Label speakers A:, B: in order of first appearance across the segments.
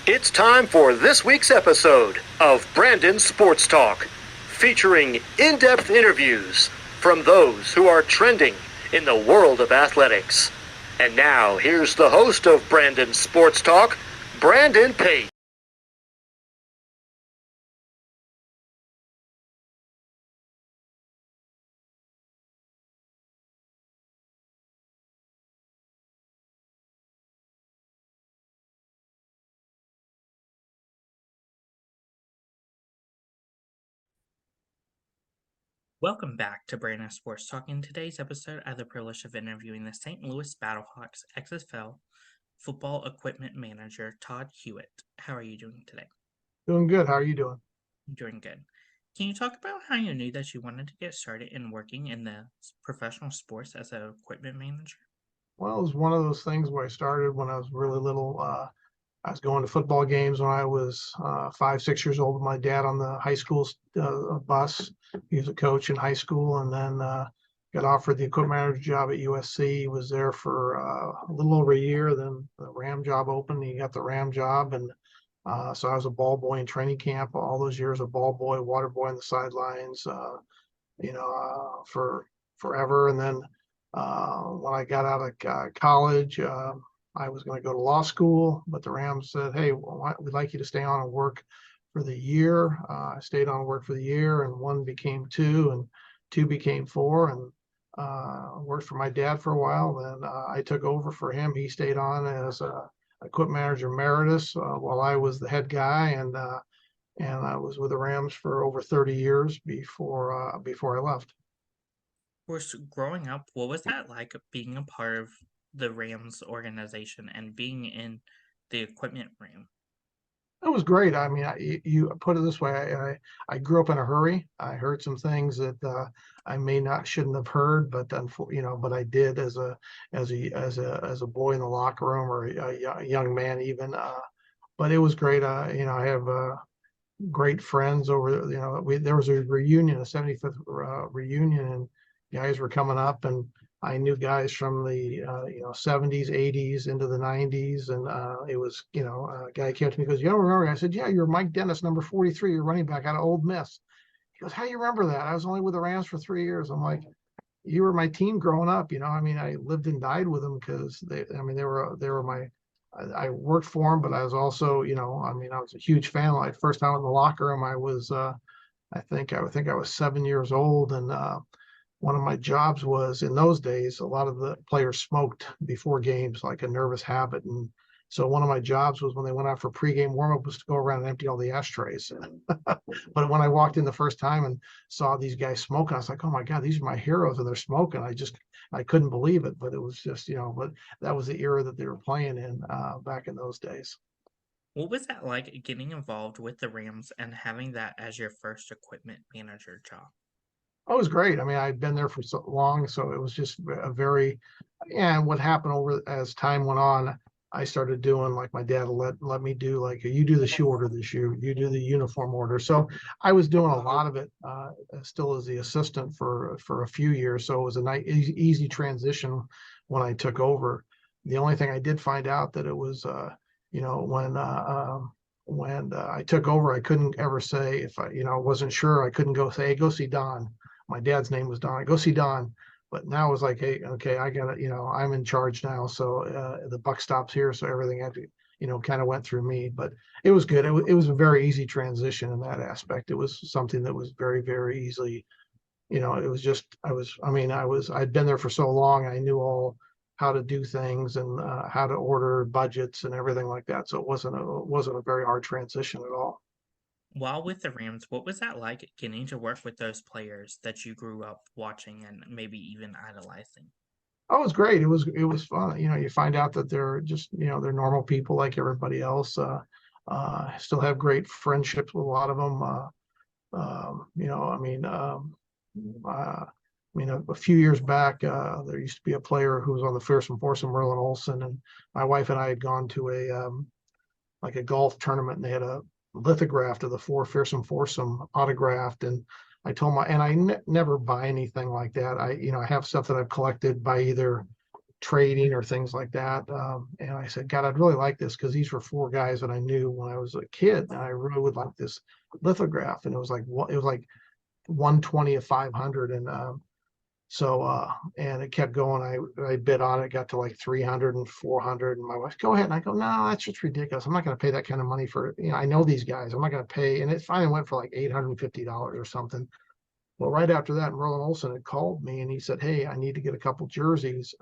A: It's time for this week's episode of Brandon Sports Talk, featuring in-depth interviews from those who are trending in the world of athletics. And now, here's the host of Brandon Sports Talk, Brandon Pate.
B: Welcome back to Brandon Sports Talk. In today's episode, I have the privilege of interviewing the St. Louis Battlehawks XFL Football Equipment Manager, Todd Hewitt. How are you doing today?
C: Doing good. How are you doing?
B: I'm doing good. Can you talk about how you knew that you wanted to get started in working in the professional sports as an equipment manager?
C: Well, it was one of those things where I started when I was really little. I was going to football games when I was 5, 6 years old with my dad on the high school bus. He was a coach in high school, and then got offered the equipment manager job at USC. Was there for a little over a year. Then the Ram job opened. He got the Ram job, and so I was a ball boy in training camp all those years. A ball boy, water boy on the sidelines. For forever. And then when I got out of college, I was going to go to law school, but the Rams said, "Hey, we'd like you to stay on and work for the year." I stayed on and worked for the year, and one became two, and two became four, and worked for my dad for a while. Then I took over for him. He stayed on as a equipment manager emeritus while I was the head guy, and I was with the Rams for over 30 years before I left.
B: Of course, growing up, what was that like being a part of the Rams organization and being in the equipment room?
C: It was great. I mean, you put it this way, I grew up in a hurry. I heard some things that I may not shouldn't have heard, but but I did as a boy in the locker room or a young man even. But it was great. I have great friends over. There was a reunion, a 75th reunion, and guys were coming up, and I knew guys from the 70s, 80s into the 90s, and it was a guy came to me and goes, "You don't remember?" I said, "Yeah, you're Mike Dennis, number 43, you're running back out of Old Miss." He goes, "How do you remember that? I was only with the Rams for 3 years." I'm like, "You were my team growing up, I mean, I lived and died with them because they were my. I worked for them, but I was also, I mean, I was a huge fan. Like first time in the locker room, I was, I think I was 7 years old, and one of my jobs was in those days, a lot of the players smoked before games, like a nervous habit. And so one of my jobs was when they went out for pregame warmup was to go around and empty all the ashtrays. But when I walked in the first time and saw these guys smoking, I was like, "Oh my God, these are my heroes and they're smoking." I couldn't believe it, but it was just, but that was the era that they were playing in back in those days.
B: What was that like getting involved with the Rams and having that as your first equipment manager job?
C: Oh, it was great. I mean, I'd been there for so long, so it was just a very, and what happened over as time went on, I started doing like my dad let me do, like, you do the shoe order this year, you do the uniform order. So I was doing a lot of it still as the assistant for a few years. So it was a nice easy transition when I took over. The only thing I did find out that it was you know when I took over, I couldn't ever say, if I wasn't sure, I couldn't go say, "Hey, go see Don." My dad's name was Don. Go see Don. But now it's like, "Hey, okay, I got it. I'm in charge now. So the buck stops here." So everything had to, kind of went through me. But it was good. It was a very easy transition in that aspect. It was something that was very, very easily. It was just, I'd been there for so long. I knew all how to do things and how to order budgets and everything like that. So it wasn't a very hard transition at all.
B: While with the Rams, what was that like getting to work with those players that you grew up watching and maybe even idolizing?
C: Oh, it was great. It was fun. You find out that they're just, they're normal people like everybody else. Still have great friendships with a lot of them. I mean, a few years back, there used to be a player who was on the Fearsome Foursome, Merlin Olsen, and my wife and I had gone to like a golf tournament, and they had a lithograph of the four Fearsome Foursome autographed. And I told my, and I never buy anything like that. I have stuff that I've collected by either trading or things like that. And I said, God, I'd really like this because these were 4 guys that I knew when I was a kid, and I really would like this lithograph. And it was like 120 of 500, and and it kept going. I bid on it, got to like 300 and 400, and my wife, go ahead. And I go, no, that's just ridiculous. I'm not going to pay that kind of money for, I know these guys. I'm not going to pay. And it finally went for like $850 or something. Well, right after that, Merlin Olsen had called me and he said, hey, I need to get a couple jerseys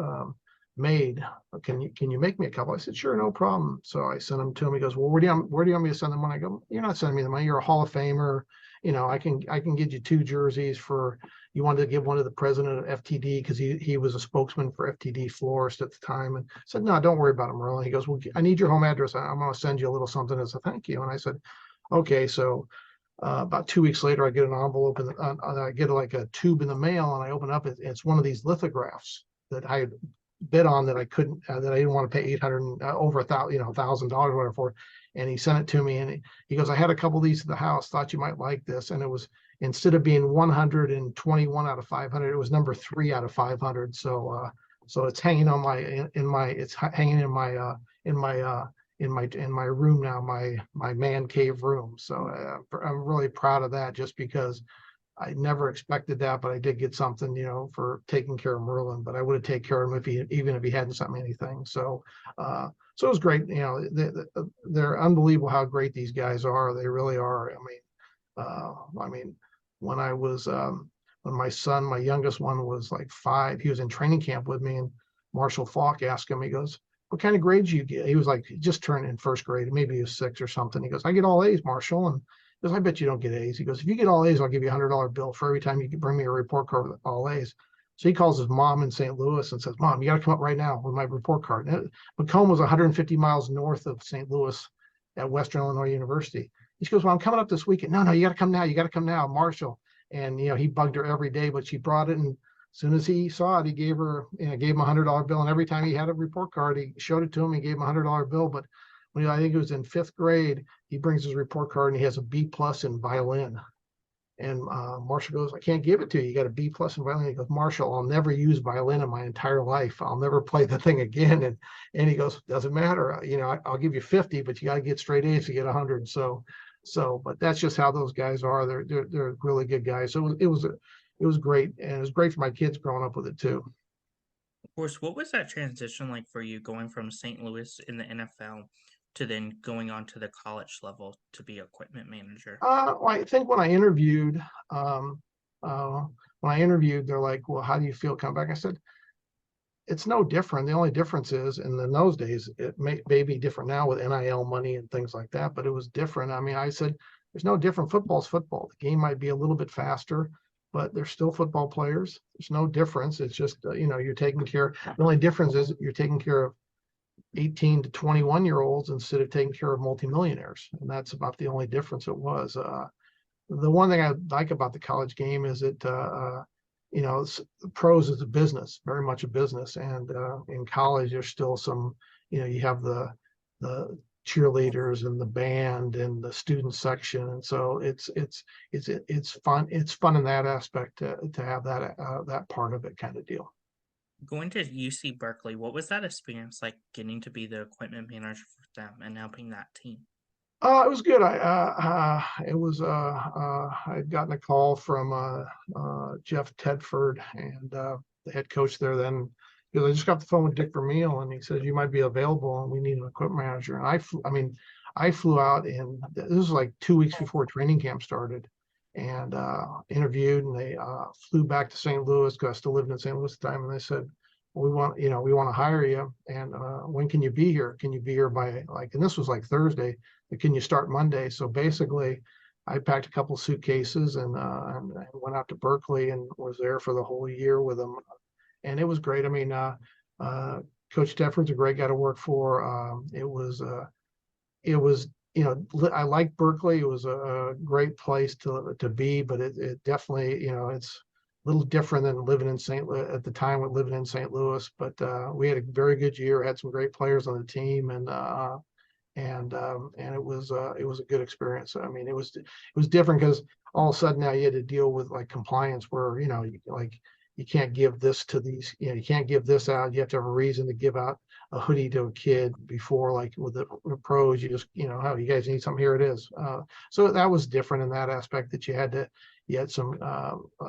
C: made. Can you make me a couple? I said, sure, no problem. So I sent them to him. He goes, well, where do you want me to send them money? I go, you're not sending me the money. You're a Hall of Famer. I can get you 2 jerseys for, you wanted to give one to the president of FTD because he was a spokesman for FTD florist at the time. And I said, no, don't worry about it, Merlin. He goes, well, I need your home address. I'm going to send you a little something as a thank you. And I said, okay. So about 2 weeks later, I get an envelope and I get like a tube in the mail, and I open up. It's one of these lithographs that I had bid on that I couldn't, that I didn't want to pay 800 over $1,000 whatever for. And he sent it to me, and he goes, I had a couple of these at the house, thought you might like this. And it was, instead of being 121 out of 500, it was number 3 out of 500. So it's hanging on it's hanging in my room now, my man cave room. So I'm really proud of that, just because I never expected that, but I did get something, for taking care of Merlin. But I would have taken care of him even if he hadn't sent me anything. So it was great. They're unbelievable how great these guys are. They really are. I mean, when I was when my youngest one was like 5, he was in training camp with me, and Marshall Falk asked him, he goes, what kind of grades you get? He was like, he just turned in 1st grade, maybe he was 6 or something. He goes, I get all A's, Marshall. And he goes, I bet you don't get A's. He goes, if you get all A's, I'll give you $100 bill for every time you can bring me a report card with all A's. So he calls his mom in St. Louis and says, Mom, you got to come up right now with my report card. And Macomb was 150 miles north of St. Louis at Western Illinois University. He goes, well, I'm coming up this weekend. No, you got to come now. You got to come now, Marshall. And, he bugged her every day, but she brought it. And as soon as he saw it, he gave him $100 bill. And every time he had a report card, he showed it to him. He gave him $100 bill. But when I think it was in 5th grade, he brings his report card and he has a B+ in violin. And Marshall goes, I can't give it to you. You got a B+ in violin. He goes, Marshall, I'll never use violin in my entire life. I'll never play the thing again. And he goes, doesn't matter. I'll give you 50, but you got to get straight A's to get 100. But that's just how those guys are. They're really good guys. So it was great, and it was great for my kids growing up with it too.
B: Of course, what was that transition like for you, going from St. Louis in the NFL to then going on to the college level to be equipment manager?
C: I think when I interviewed, they're like, well, how do you feel coming back? I said, it's no different. The only difference is, in those days, it may be different now with NIL money and things like that, but it was different. I mean, I said, there's no different. Football's football. The game might be a little bit faster, but they're still football players. There's no difference. It's just, you're taking care. The only difference is you're taking care of 18 to 21-year-olds instead of taking care of multimillionaires. And that's about the only difference it was. The one thing I like about the college game is pros is a business, very much a business. And in college, there's still some, you have the cheerleaders and the band and the student section. And so it's fun. It's fun in that aspect to have that part of it kind of deal.
B: Going to UC Berkeley, what was that experience like, getting to be the equipment manager for them and helping that team?
C: It was good. I'd gotten a call from Jeff Tedford, and the head coach there then, because I just got the phone with Dick Vermeil, and he said, you might be available and we need an equipment manager. And I flew out, and this was like 2 weeks before training camp started, and interviewed, and they flew back to St. Louis, because I still lived in St. Louis at the time, and they said, we want to hire you, and when can you be here? Can you be here by and this was like Thursday, but can you start Monday? So basically, I packed a couple suitcases and went out to Berkeley and was there for the whole year with them, and it was great. I mean, Coach Tedford's a great guy to work for. It was I like Berkeley. It was a great place to be, but it definitely, it's a little different than living in at the time with living in St. Louis. But we had a very good year, had some great players on the team, and it was a good experience. I mean, it was different because all of a sudden now you had to deal with like compliance, where you can't give this to these, you can't give this out. You have to have a reason to give out a hoodie to a kid before, like with the pros, you just, oh, you guys need something, here it is. So that was different in that aspect, that you had some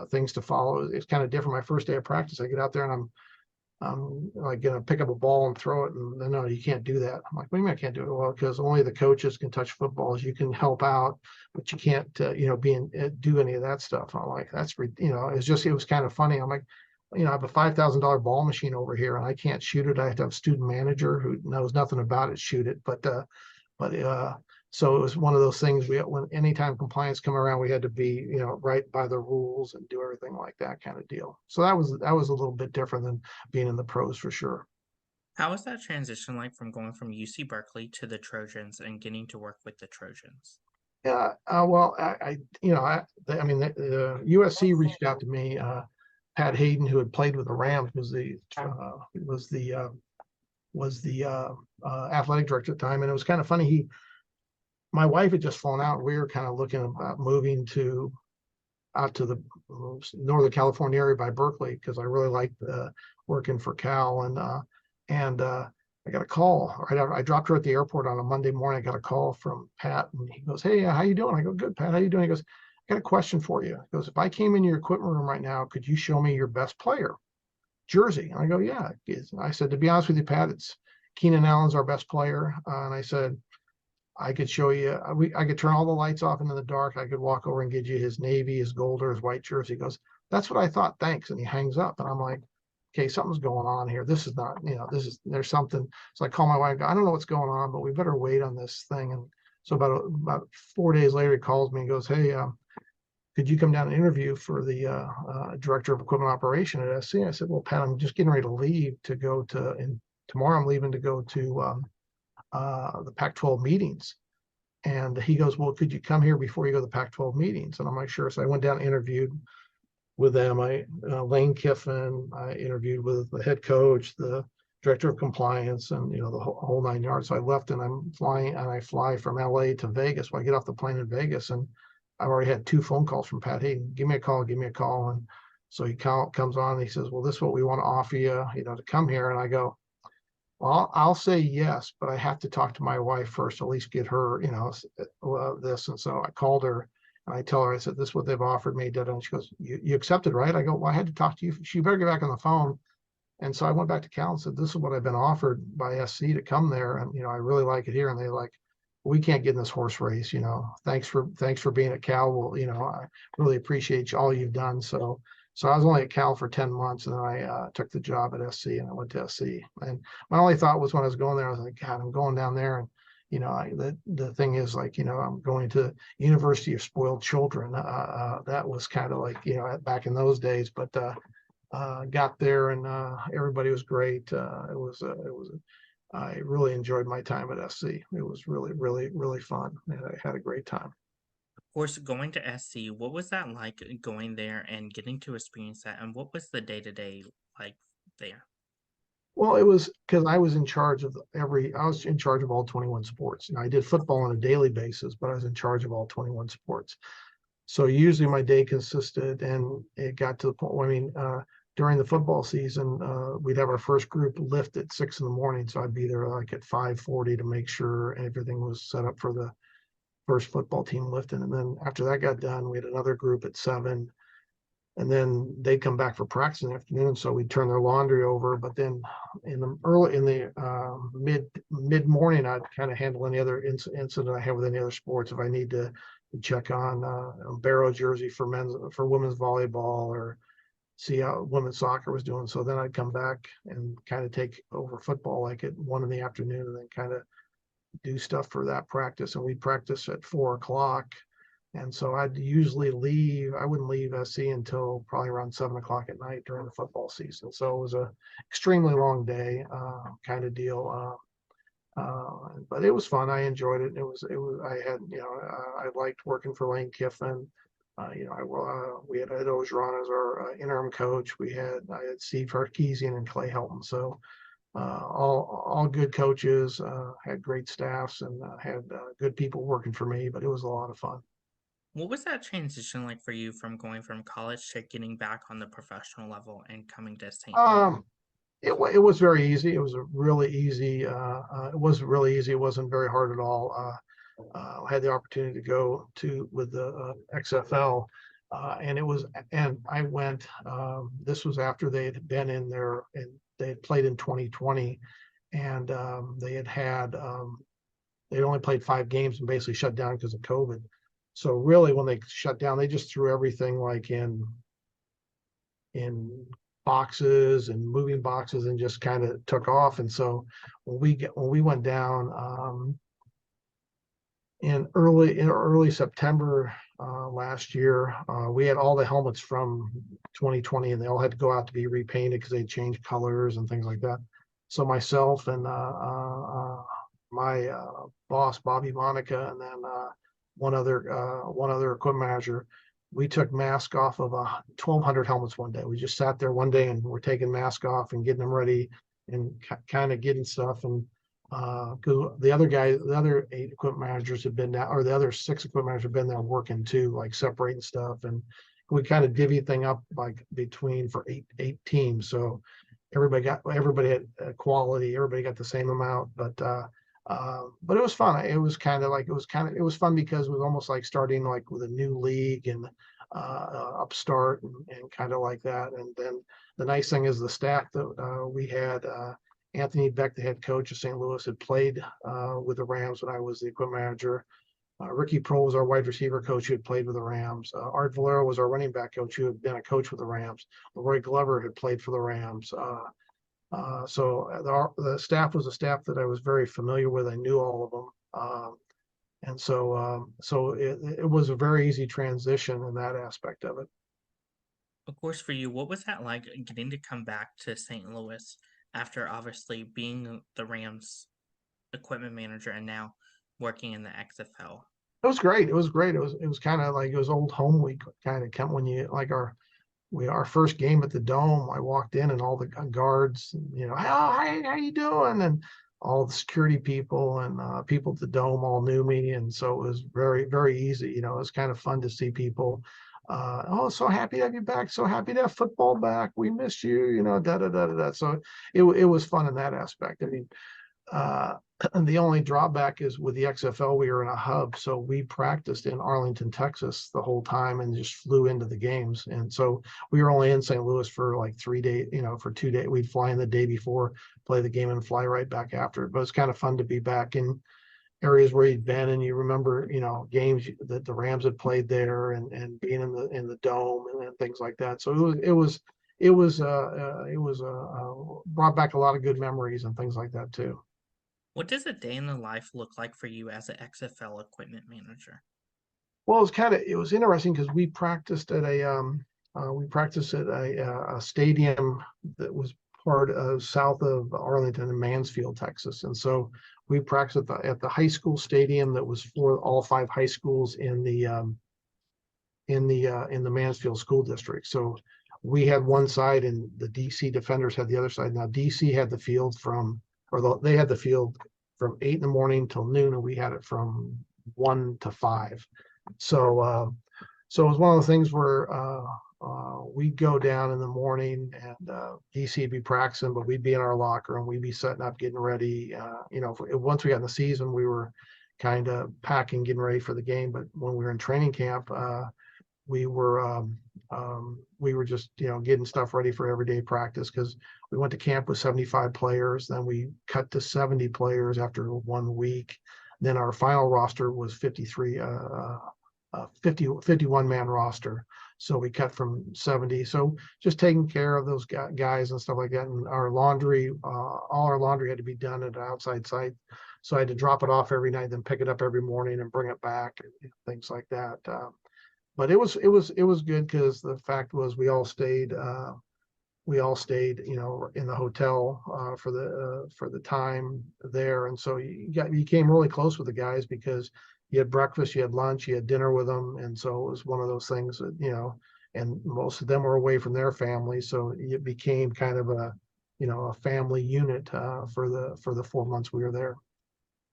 C: things to follow. It's kind of different. My first day of practice, I get out there and I'm like gonna pick up a ball and throw it, and then, no, you can't do that. I'm like, what do you mean I can't do it? Well, because only the coaches can touch footballs. You can help out, but you can't, do any of that stuff. I'm like, it was kind of funny. I'm like, I have a $5,000 ball machine over here, and I can't shoot it. I have to have a student manager who knows nothing about it shoot it. But so it was one of those things, when anytime compliance come around, we had to be, right by the rules and do everything like that kind of deal. So that was a little bit different than being in the pros, for sure.
B: How was that transition like from going from UC Berkeley to the Trojans and getting to work with the Trojans?
C: Yeah, well, I mean, the USC reached out to me. Pat Hayden, who had played with the Rams, was the athletic director at the time, and it was kind of funny. My wife had just flown out. We were kind of looking about moving out to the Northern California area by Berkeley, because I really liked working for Cal, and I got a call. Right after I dropped her at the airport on a Monday morning, I got a call from Pat, and he goes, "Hey, how you doing?" I go, "Good, Pat. How you doing?" He goes, "I got a question for you." He goes, "If I came in your equipment room right now, could you show me your best player jersey?" And I go, "Yeah." I said, "To be honest with you, Pat, it's Keenan Allen's our best player." And I said, "I could show you, I could turn all the lights off into the dark. I could walk over and get you his navy, his gold, or his white jersey." He goes, "That's what I thought. Thanks." And he hangs up. And I'm like, okay, something's going on here. This is not, there's something. So I call my wife, I don't know what's going on, but we better wait on this thing. And so about 4 days later, he calls me and goes, "Hey, could you come down and interview for the director of equipment operation at SC?" I said, "Well, Pat, I'm just getting ready to leave to go to, and tomorrow I'm leaving to go to the Pac-12 meetings." And he goes, "Well, could you come here before you go to the Pac-12 meetings?" And I'm like, "Sure." So I went down and interviewed with them. Lane Kiffin, I interviewed with the head coach, the director of compliance, and the whole 9 yards. So I left, and I fly from LA to Vegas. When I get off the plane in Vegas, and I've already had 2 phone calls from Pat Hayden. Give me a call, give me a call. And so he comes on, and he says, "Well, this is what we want to offer you, to come here." And I go, "Well, I'll say yes, but I have to talk to my wife first, at least get her, this." And so I called her, and I tell her, I said, "This is what they've offered me." And she goes, you accepted, right?" I go, "Well, I had to talk to you. She better get back on the phone." And so I went back to Cal and said, "This is what I've been offered by SC to come there. And, I really like it here." And they like, "We can't get in this horse race, thanks for being at Cal. Well, I really appreciate all you've done." So I was only at Cal for 10 months, and then I took the job at SC, and I went to SC. And my only thought was, when I was going there, I was like, God, I'm going down there. And, the thing is, like, I'm going to University of Spoiled Children. That was kind of like, back in those days, but got there, and everybody was great. I really enjoyed my time at SC. It was really, really, really fun. And I had a great time.
B: Of course, going to SC, what was that like going there and getting to experience that? And what was the day to day like there?
C: Well, it was because I was in charge of all 21 sports. I did football on a daily basis, but I was in charge of all 21 sports. So usually my day consisted, and it got to the point, during the football season, we'd have our first group lift at 6 in the morning. So I'd be there like at 5:40 to make sure everything was set up for the first football team lifting. And then after that got done, we had another group at 7, and then they'd come back for practice in the afternoon. So we'd turn their laundry over. But then in the mid morning, I'd kind of handle any other incident I have with any other sports. If I need to check on a Barrow jersey for women's volleyball, or see how women's soccer was doing. So then I'd come back and kind of take over football like at 1 in the afternoon, and then kind of do stuff for that practice. And we'd practice at 4 o'clock. And so I wouldn't leave SC until probably around 7 o'clock at night during the football season. So it was a extremely long day kind of deal. But it was fun. I enjoyed it. I liked working for Lane Kiffin. We had Ed Ogeron as our interim coach. I had Steve Sarkisian and Clay Helton. So all good coaches, had great staffs, and had good people working for me, but it was a lot of fun.
B: What was that transition like for you from going from college to getting back on the professional level and coming to St. Louis?
C: It was very easy. It was a really easy. It wasn't really easy. It wasn't very hard at all. I had the opportunity to go to with the XFL, and I went. This was after they had been in there and they had played in 2020, and they only played 5 games and basically shut down because of COVID. So really, when they shut down, they just threw everything like in boxes and moving boxes and just kind of took off. And so when we went down in early September last year, we had all the helmets from 2020, and they all had to go out to be repainted because they changed colors and things like that. So myself and my boss Bobby Monica, and then one other equipment manager, we took masks off of 1,200 helmets one day. We just sat there one day and we're taking masks off and getting them ready and kind of getting stuff. And because the other 8 equipment managers have been now, or the other 6 equipment managers have been there working too, like separating stuff. And we kind of divvy thing up like between for eight teams. So everybody had quality, everybody got the same amount, but it was fun. It was fun because it was almost like starting like with a new league and upstart and kind of like that. And then the nice thing is the staff that we had, Anthony Beck, the head coach of St. Louis, had played with the Rams when I was the equipment manager. Ricky Prohl was our wide receiver coach who had played with the Rams. Art Valero was our running back coach who had been a coach with the Rams. Roy Glover had played for the Rams. So the staff was a staff that I was very familiar with. I knew all of them. So it was a very easy transition in that aspect of it.
B: Of course, for you, what was that like getting to come back to St. Louis after obviously being the Rams equipment manager and now working in the XFL?
C: It was great. It was great. It was kind of like it was old home week kind of come when you like our first game at the Dome. I walked in and all the guards, how you doing? And all the security people and people at the Dome all knew me, and so it was very, very easy. It was kind of fun to see people. Oh, so happy to have you back. So happy to have football back. We miss you. Da da da da da. So it was fun in that aspect. I mean, and the only drawback is with the XFL, we were in a hub. So we practiced in Arlington, Texas the whole time and just flew into the games. And so we were only in St. Louis for like 3 days, for 2 days. We'd fly in the day before, play the game, and fly right back after. But it's kind of fun to be back in areas where you'd been and you remember, games that the Rams had played there and being in the Dome and things like that. So it was brought back a lot of good memories and things like that too.
B: What does a day in the life look like for you as an XFL equipment manager?
C: Well, it was interesting because we practiced at a stadium that was part of south of Arlington in Mansfield, Texas. And so we practiced at the high school stadium that was for all 5 high schools in the Mansfield school district. So we had one side and the DC Defenders had the other side. Now DC had the field they had the field from 8 in the morning till noon, and we had it from 1 to 5. So it was one of the things where we'd go down in the morning and DC would be practicing, but we'd be in our locker and we'd be setting up, getting ready. Once we got in the season, we were kind of packing, getting ready for the game. But when we were in training camp, we were just getting stuff ready for everyday practice because we went to camp with 75 players. Then we cut to 70 players after 1 week. Then our final roster was 51 man roster. So we cut from 70. So just taking care of those guys and stuff like that. And our laundry, all our laundry had to be done at an outside site. So I had to drop it off every night, then pick it up every morning and bring it back and things like that. But it was good because the fact was we all stayed in the hotel for the time there, and so you became really close with the guys because you had breakfast, you had lunch, you had dinner with them, and so it was one of those things that and most of them were away from their families, so it became kind of a family unit for the 4 months we were there.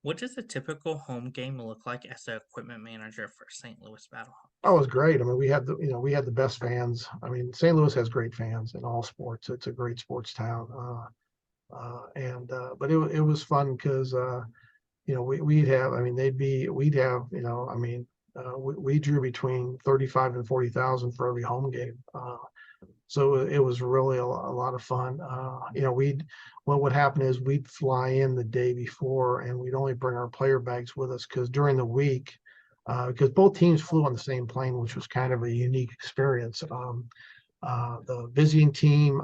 B: What does a typical home game look like as an equipment manager for St. Louis
C: Oh, it
B: Battlehawks?
C: was great. I mean, we had the best fans. I mean, St. Louis has great fans in all sports. It's a great sports town. But it was fun because we'd have, I mean, we'd have, we drew between 35 and 40,000 for every home game. So it was really a lot of fun. What would happen is we'd fly in the day before and we'd only bring our player bags with us because during the week, because both teams flew on the same plane, which was kind of a unique experience. The visiting team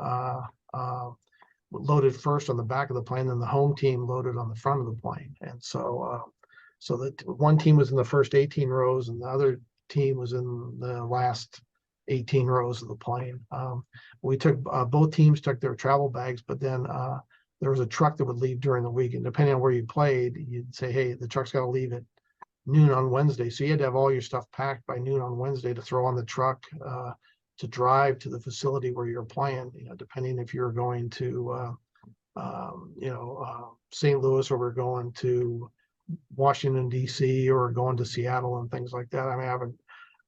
C: loaded first on the back of the plane, then the home team loaded on the front of the plane. And so that one team was in the first 18 rows and the other team was in the last 18 rows of the plane. We took both teams took their travel bags, but then there was a truck that would leave during the week, and depending on where you played, you'd say, "Hey, the truck's got to leave at noon on Wednesday." So you had to have all your stuff packed by noon on Wednesday to throw on the truck to drive to the facility where you're playing. Depending if you're going to St. Louis or we're going to Washington D.C. or going to Seattle and things like that. I mean, I have a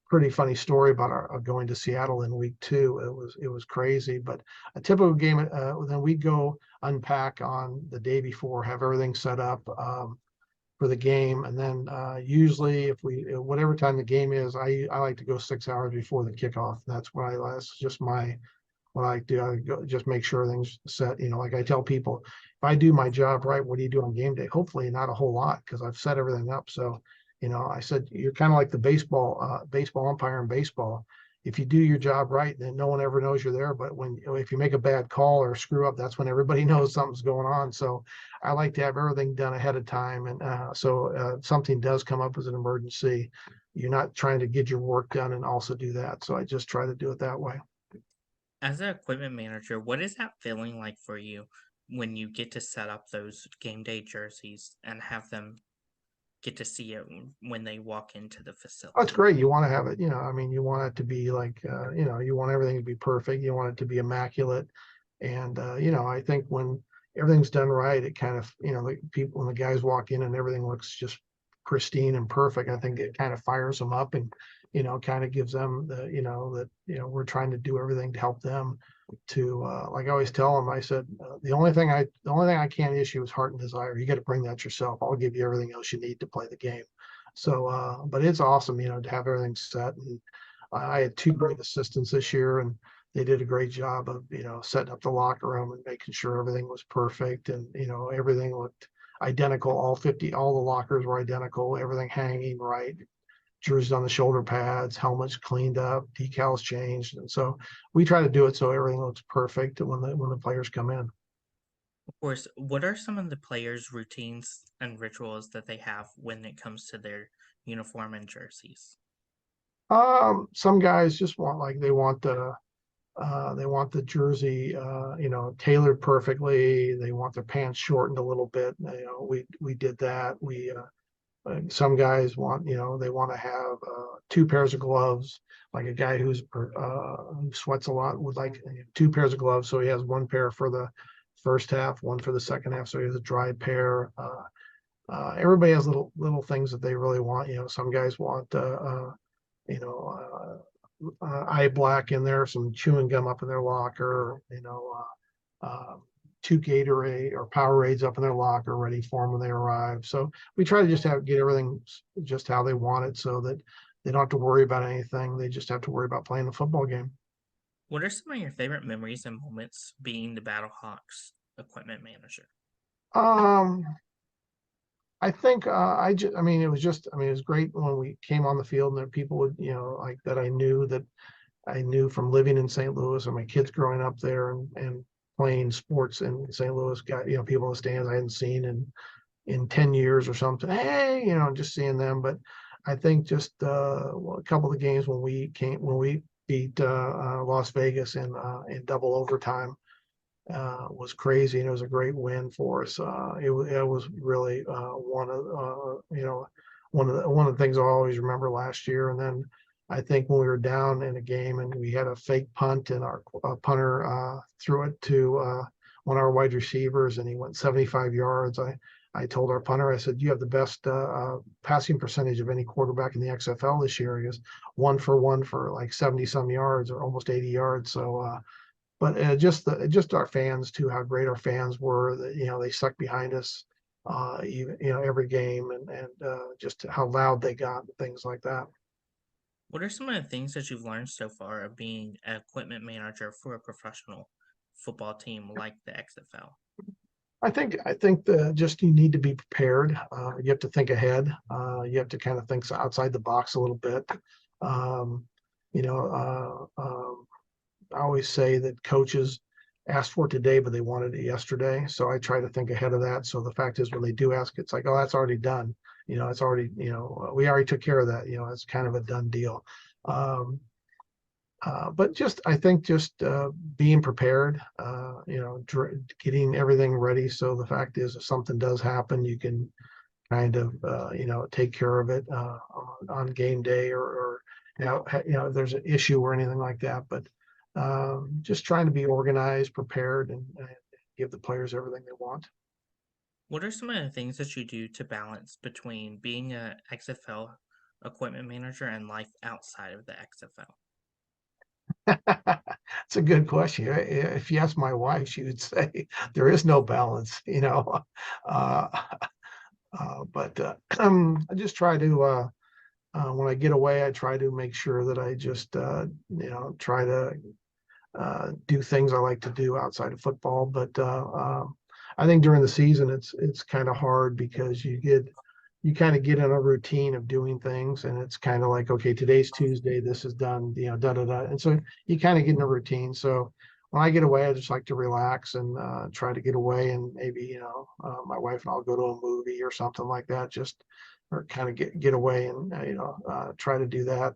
C: pretty funny story about going to Seattle in week 2. It was crazy, but a typical game. Then we'd go unpack on the day before, have everything set up for the game, and then usually if whatever time the game is, I like to go 6 hours before the kickoff. That's just what I do. I go, just make sure everything's set. Like I tell people, if I do my job right, what do you do on game day? Hopefully not a whole lot because I've set everything up. So, I said, you're kind of like the baseball umpire in baseball. If you do your job right, then no one ever knows you're there. But if you make a bad call or screw up, that's when everybody knows something's going on. So I like to have everything done ahead of time. And so if something does come up as an emergency, you're not trying to get your work done and also do that. So I just try to do it that way.
B: As an equipment manager, what is that feeling like for you when you get to set up those game day jerseys and have them get to see it when they walk into the
C: Oh, it's
B: facility?
C: great. You want to have it, I mean, you want it to be like, you want everything to be perfect. You want it to be immaculate. And, I think when everything's done right, it kind of, when the guys walk in and everything looks just pristine and perfect, I think it kind of fires them up and, kind of gives them we're trying to do everything to help them to, like I always tell them, I said, the only thing I can't issue is heart and desire. You got to bring that yourself. I'll give you everything else you need to play the game. So, but it's awesome, to have everything set. And I had 2 great assistants this year, and they did a great job of, setting up the locker room and making sure everything was perfect. And, everything looked identical. All the lockers were identical, everything hanging right, jerseys on the shoulder pads, helmets cleaned up, decals changed. And so we try to do it so everything looks perfect when the players come in.
B: Of course, what are some of the players' routines and rituals that they have when it comes to their uniform and jerseys?
C: Some guys just they want the jersey, tailored perfectly. They want their pants shortened a little bit. We did that. Some guys want, they want to have 2 pairs of gloves. Like a guy who sweats a lot would like 2 pairs of gloves, so he has 1 pair for the first half, 1 for the second half, so he has a dry pair. Everybody has little things that they really want. Some guys want you know, eye black in there, some chewing gum up in their locker, 2 Gatorade or Powerades up in their locker ready for them when they arrive. So we try to just get everything just how they want it so that they don't have to worry about anything. They just have to worry about playing the football game.
B: What are some of your favorite memories and moments being the Battlehawks equipment manager?
C: Um, I think I mean, it was great when we came on the field and that people would, like that I knew from living in St. Louis and my kids growing up there and playing sports in St. Louis, got, people in the stands I hadn't seen in 10 years or something. Hey, just seeing them. But I think just a couple of the games when we beat Las Vegas in double overtime was crazy, and it was a great win for us. It was really one of the things I always remember last year. And then I think when we were down in a game and we had a fake punt and our punter threw it to one of our wide receivers and he went 75 yards. I told our punter, I said, you have the best passing percentage of any quarterback in the XFL this year. He goes 1 for 1 for like 70 some yards or almost 80 yards. So, but just our fans too, how great our fans were. That they stuck behind us, even every game, and just how loud they got and things like that.
B: What are some of the things that you've learned so far of being an equipment manager for a professional football team like the XFL?
C: I think that just you need to be prepared. You have to think ahead. You have to kind of think outside the box a little bit. Um, you know, I always say that coaches asked for it today, but they wanted it yesterday. So I try to think ahead of that. So the fact is, when they do ask, it's like, oh, that's already done. It's already, we already took care of that. It's kind of a done deal. Um, but I think just being prepared, getting everything ready. So the fact is, if something does happen, you can kind of, take care of it on game day, or if there's an issue or anything like that. But just trying to be organized, prepared, and give the players everything they want.
B: What are some of the things that you do to balance between being a XFL equipment manager and life outside of the XFL?
C: It's a good question. If you ask my wife, she would say there is no balance, Uh, but I just try to, when I get away, I try to make sure that I just, try to do things I like to do outside of football. But I think during the season, it's kind of hard because you kind of get in a routine of doing things, and it's kind of like, okay, today's Tuesday, this is done, da da da, and so you kind of get in a routine. So when I get away, I just like to relax and try to get away, and maybe my wife and I'll go to a movie or something like that, just or kind of get away and try to do that.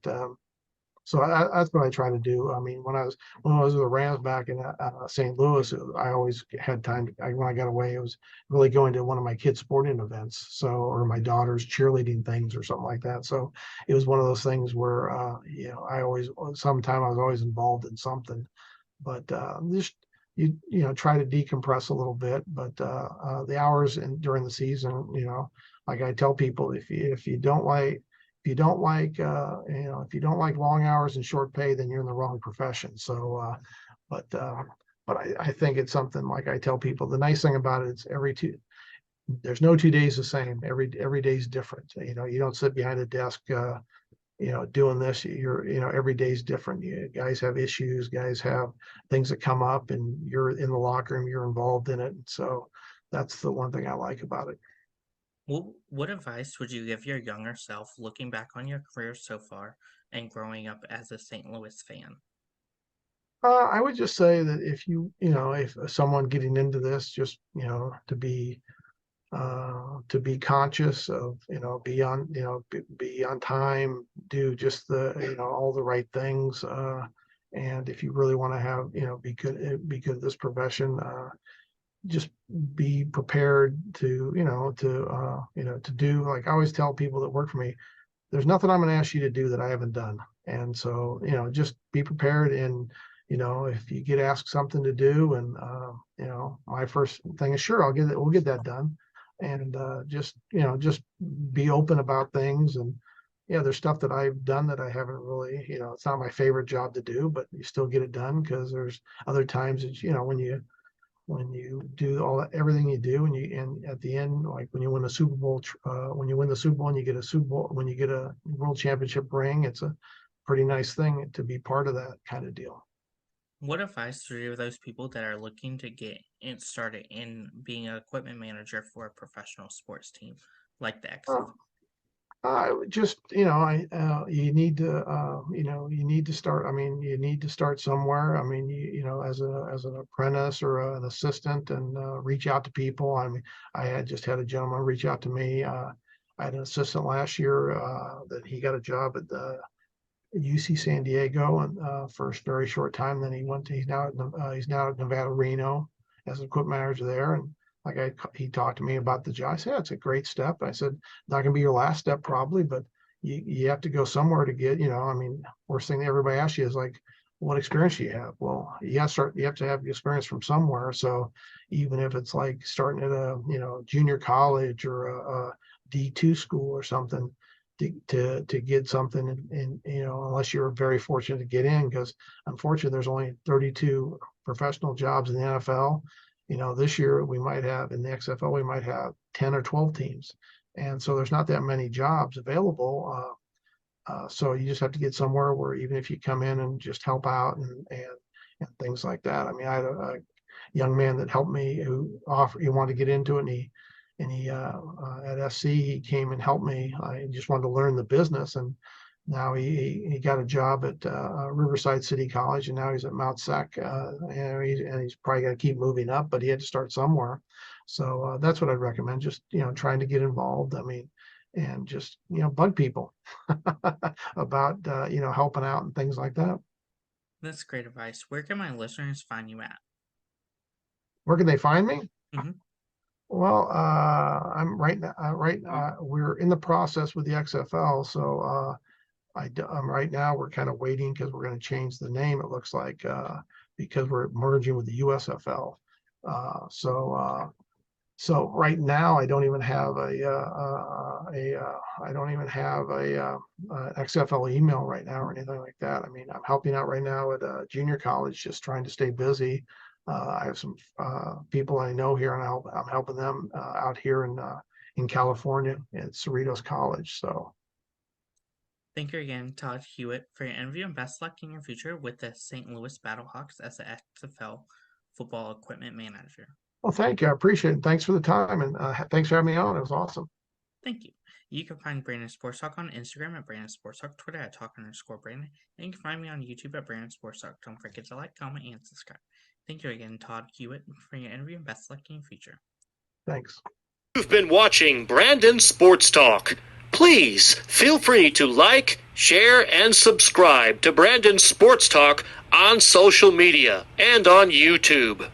C: So that's what I try to do. I mean, when I was with the Rams back in St. Louis, I always had time. When I got away, it was really going to one of my kids' sporting events, or my daughter's cheerleading things or something like that. So it was one of those things where sometime I was always involved in something. But just try to decompress a little bit. But the hours during the season, like I tell people, if you don't like long hours and short pay, then you're in the wrong profession. So, but I think it's something, like I tell people, the nice thing about it is there's no 2 days the same. Every day is different. You don't sit behind a desk, doing this. Every day's different. Guys have issues. Guys have things that come up, and you're in the locker room. You're involved in it. So that's the one thing I like about it.
B: What advice would you give your younger self looking back on your career so far and growing up as a St. Louis fan?
C: I would just say that if someone getting into this, just to be conscious of, be on time, do just all the right things, and if you really want to have, be good at this profession, just be prepared to do, like I always tell people that work for me, there's nothing I'm going to ask you to do that I haven't done. And so, just be prepared. And, if you get asked something to do, and, my first thing is, sure, we'll get that done. And just be open about things. And yeah, there's stuff that I've done that I haven't really, it's not my favorite job to do, but you still get it done, because there's other times that, when you do everything you do, and at the end, like when you win a Super Bowl, when you win the Super Bowl and you get a Super Bowl, when you get a world championship ring, it's a pretty nice thing to be part of that kind of deal.
B: What advice do you give those people that are looking to get started in being an equipment manager for a professional sports team like the
C: Uh,
B: XFL?
C: just, you need to start. I mean, you need to start somewhere. I mean, as an apprentice or an assistant, and reach out to people. I mean, I had just had a gentleman reach out to me. I had an assistant last year that he got a job at the UC San Diego, and for a very short time. Then he's now at Nevada Reno as an equipment manager there. And he talked to me about the job. I said, it's a great step. I said, not going to be your last step probably, but you have to go somewhere to get, I mean, worst thing that everybody asks you is like, what experience do you have? Well, you have to have experience from somewhere. So even if it's like starting at a, junior college or a D2 school or something, to get something, and unless you're very fortunate to get in, because unfortunately there's only 32 professional jobs in the NFL. This year we might have, in the XFL, we might have 10 or 12 teams. And so there's not that many jobs available. So you just have to get somewhere where even if you come in and just help out and things like that. I mean, I had a young man that helped me he wanted to get into it, and he at SC, he came and helped me. I just wanted to learn the business, and now he got a job at Riverside City College, and now he's at Mount Sec, and he's probably going to keep moving up, but he had to start somewhere. So that's what I'd recommend. Just trying to get involved. I mean, and just bug people about helping out and things like that.
B: That's great advice. Where can my listeners find you at?
C: Where can they find me?
B: Mm-hmm.
C: Well, I'm right now. We're in the process with the XFL, so right now we're kind of waiting because we're going to change the name. It looks like because we're merging with the USFL. So right now I don't even have a XFL email right now or anything like that. I mean, I'm helping out right now at a junior college, just trying to stay busy. I have some people I know here, and I'm helping them out here in California at Cerritos College. So
B: thank you again, Todd Hewitt, for your interview, and best luck in your future with the St. Louis Battlehawks as the XFL Football Equipment Manager.
C: Well, thank you. I appreciate it. Thanks for the time, and thanks for having me on. It was awesome.
B: Thank you. You can find Brandon Sports Talk on Instagram at Brandon Sports Talk, Twitter at Talk_Brandon, and you can find me on YouTube at Brandon Sports Talk. Don't forget to like, comment, and subscribe. Thank you again, Todd Hewitt, for your interview, and best luck in your future.
C: Thanks.
A: You've been watching Brandon Sports Talk. Please feel free to like, share, and subscribe to Brandon Sports Talk on social media and on YouTube.